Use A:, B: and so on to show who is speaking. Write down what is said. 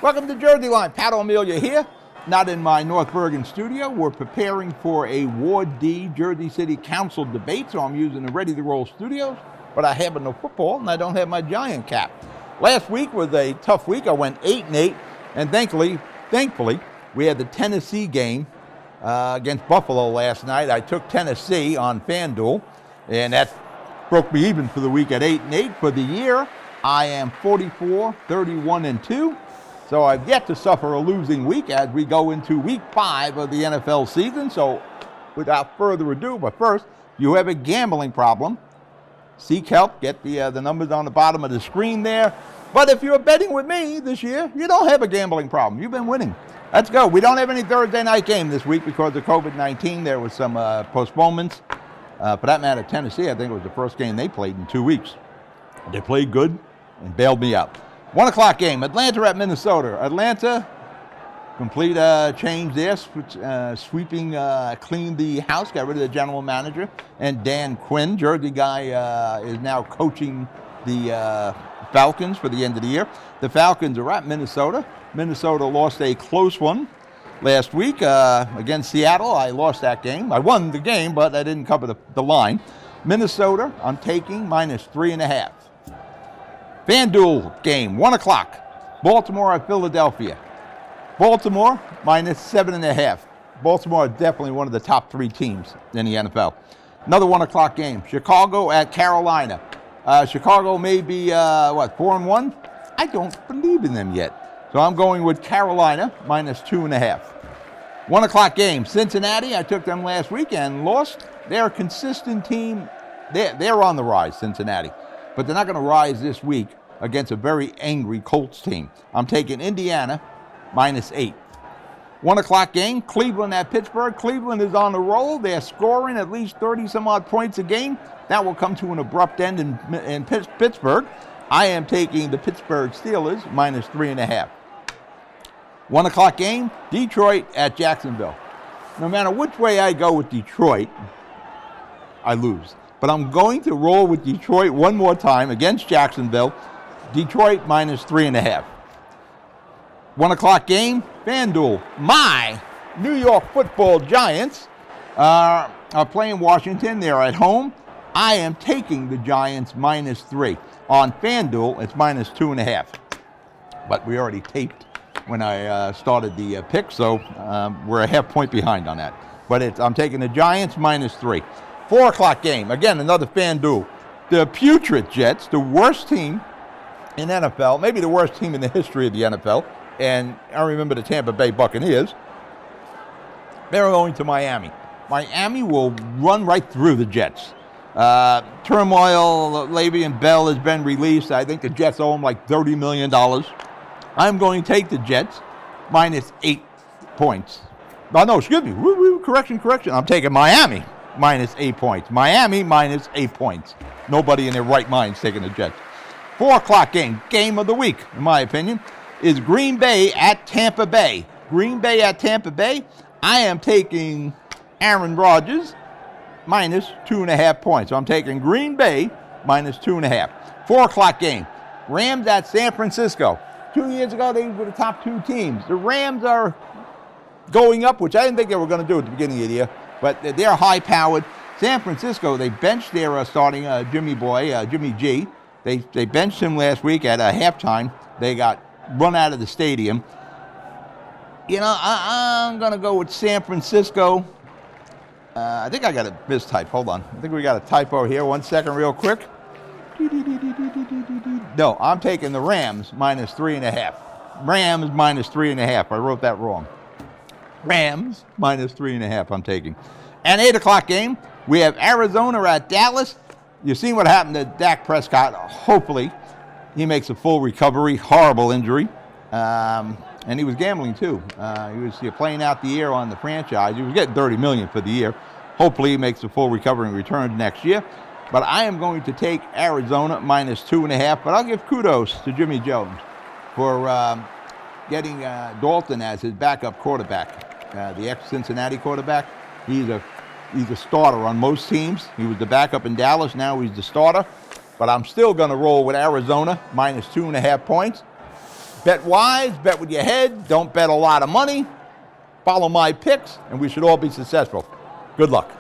A: Welcome to Jersey Line. Pat O'Melia here, not in my North Bergen studio. We're preparing for a Ward D Jersey City Council debate, so I'm using the ready-to-roll studios, but I have no football, and I don't have my Giant cap. Last week was a tough week. I went 8-8, and thankfully, we had the Tennessee game against Buffalo last night. I took Tennessee on FanDuel, and that broke me even for the week at 8-8. For the year, I am 44-31-2. So I've yet to suffer a losing week as we go into week 5 of the NFL season. So without further ado, but first, if you have a gambling problem, seek help. Get the numbers on the bottom of the screen there. But if you're betting with me this year, you don't have a gambling problem. You've been winning. Let's go. We don't have any Thursday night game this week because of COVID-19. There was some postponements. For that matter, Tennessee, I think it was the first game they played in 2 weeks. They played good and bailed me out. 1 o'clock game, Atlanta at Minnesota. Atlanta, complete change there, sweeping, cleaned the house, got rid of the general manager. And Dan Quinn, Jersey guy, is now coaching the Falcons for the end of the year. The Falcons are at Minnesota. Minnesota lost a close one last week against Seattle. I lost that game. I won the game, but I didn't cover the line. Minnesota, I'm taking -3.5. FanDuel game, 1 o'clock. Baltimore at Philadelphia. Baltimore, -7.5. Baltimore is definitely one of the top 3 teams in the NFL. Another 1 o'clock game. Chicago at Carolina. Chicago may be, 4-1? I don't believe in them yet. So I'm going with Carolina, -2.5. 1 o'clock game. Cincinnati, I took them last week and lost. They're a consistent team. They're on the rise, Cincinnati. But they're not going to rise this week against a very angry Colts team. I'm taking Indiana, -8. 1 o'clock game, Cleveland at Pittsburgh. Cleveland is on the roll. They're scoring at least 30-some-odd points a game. That will come to an abrupt end in Pittsburgh. I am taking the Pittsburgh Steelers, -3.5. 1 o'clock game, Detroit at Jacksonville. No matter which way I go with Detroit, I lose. But I'm going to roll with Detroit one more time against Jacksonville. Detroit -3.5. 1 o'clock game, FanDuel. My New York Football Giants are playing Washington. They're at home. I am taking the Giants -3. On FanDuel, it's -2.5. But we already taped when I started the pick, so we're a half point behind on that. But I'm taking the Giants -3. 4 o'clock game, again, another FanDuel. The putrid Jets, the worst team in NFL, maybe the worst team in the history of the NFL, and I remember the Tampa Bay Buccaneers. They're going to Miami. Miami will run right through the Jets. Turmoil, Le'Veon Bell has been released. I think the Jets owe him like $30 million. I'm going to take the Jets -8 points. Oh, no, excuse me. Correction. I'm taking Miami. -8 points. Miami -8 points. Nobody in their right mind is taking the Jets. 4 o'clock game of the week, in my opinion, is Green Bay at Tampa Bay. Green Bay at Tampa Bay. I am taking Aaron Rodgers -2.5 points. So I'm taking Green Bay -2.5. 4 o'clock game. Rams at San Francisco. 2 years ago, they were the top 2 teams. The Rams are going up, which I didn't think they were going to do at the beginning of the year. But they're high-powered. San Francisco, they benched their starting Jimmy G. They benched him last week at halftime. They got run out of the stadium. You know, I'm going to go with San Francisco. I think I got a mistype. Hold on. I think we got a typo here. 1 second real quick. No, I'm taking the Rams -3.5. Rams -3.5. I wrote that wrong. Rams -3.5 I'm taking. And 8 o'clock game, we have Arizona at Dallas. You've seen what happened to Dak Prescott. Hopefully he makes a full recovery. Horrible injury. And he was gambling too. He was playing out the year on the franchise. He was getting $30 million for the year. Hopefully he makes a full recovery and returns next year. But I am going to take Arizona -2.5. But I'll give kudos to Jimmy Jones for getting Dalton as his backup quarterback. The ex-Cincinnati quarterback. He's a starter on most teams. He was the backup in Dallas. Now he's the starter. But I'm still going to roll with Arizona -2.5 points. Bet wise, bet with your head, don't bet a lot of money. Follow my picks, and we should all be successful. Good luck.